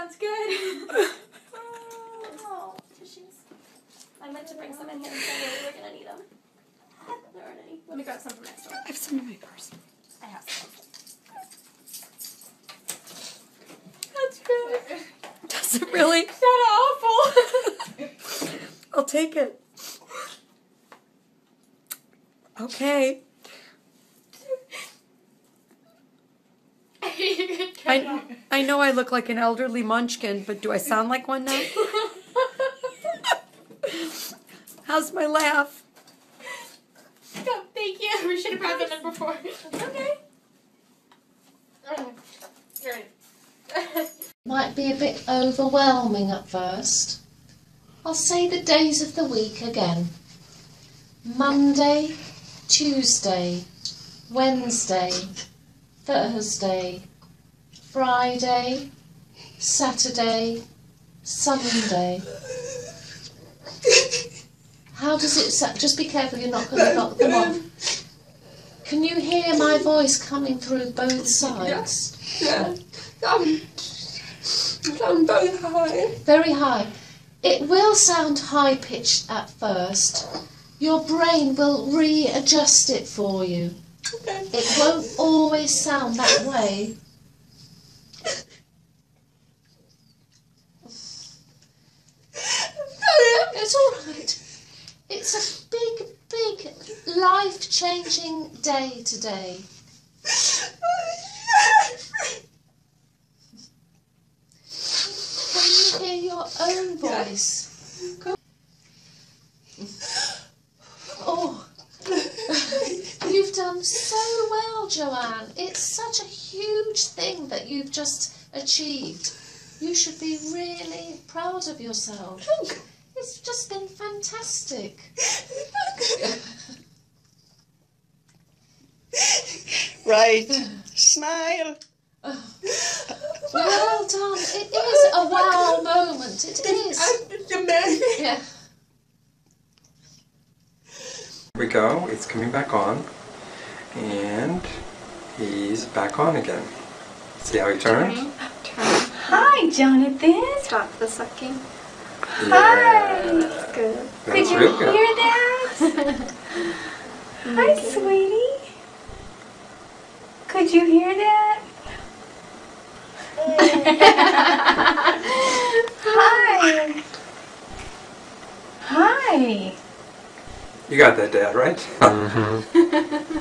Sounds good. Oh, tissues. I meant to bring some in here and say we were going to need them. There aren't any. Let me grab some from next door. I have some in my purse. I have some. That's good. Does it really? It's not awful. I'll take it. Okay. I know I look like an elderly munchkin, but do I sound like one now? How's my laugh? Oh, thank you. We should have brought them in before. Okay. Might be a bit overwhelming at first. I'll say the days of the week again. Monday, Tuesday, Wednesday, Thursday, Friday, Saturday, Sunday. How does it sound? Just be careful you're not going to knock them off. Can you hear my voice coming through both sides? Yeah. Sound very high. Very high. It will sound high-pitched at first. Your brain will readjust it for you. Okay. It won't always sound that way. It's all right. It's a big, big, life-changing day today. Can you hear your own voice? Oh, you've done so well, Joanne. It's such a huge thing that you've just achieved. You should be really proud of yourself. It's just been fantastic. Right. Smile. Well done. It is a wow moment. It is. Yeah. Here we go. It's coming back on. And he's back on again. See how he turns? Turn. Hi, Jonathan. Stop the sucking. Yeah. Hi. Good. That's Could you real good. hear that? Hi, sweetie. Could you hear that? Hi. Hi. You got that, Dad, right? Mm-hmm.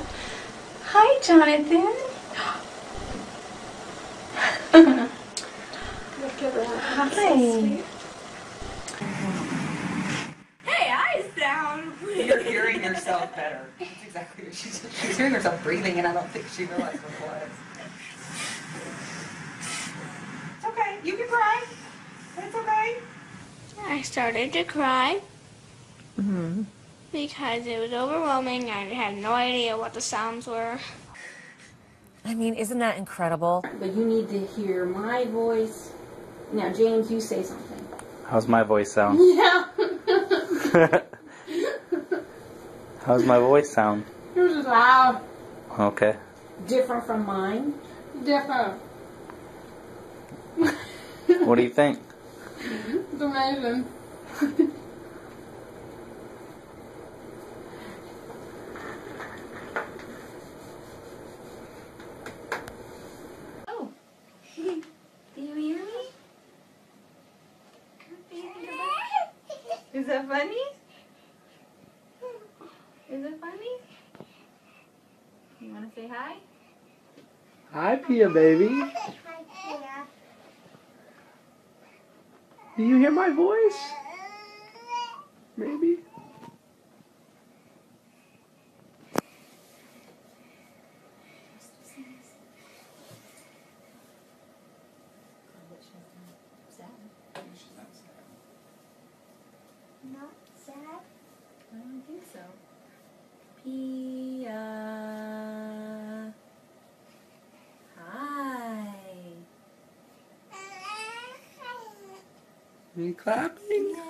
Hi, Jonathan. Look at that. Hi. Hey, eyes down. You're hearing yourself better. That's exactly what she's hearing herself breathing, and I don't think she realized what it was. It's okay. You can cry. It's okay. I started to cry because it was overwhelming. I had no idea what the sounds were. I mean, isn't that incredible? But you need to hear my voice. Now, James, you say something. How's my voice sound? Yeah. How's my voice sound? Yours is loud. Okay. Different from mine. Different. What do you think? It's amazing. Oh. Do you hear me? Is that funny? Is it funny? You want to say hi? Hi, Pia, baby. Do you hear my voice? Maybe. Not sad? I don't think so. Pia. Hi. Are you clapping? Yeah.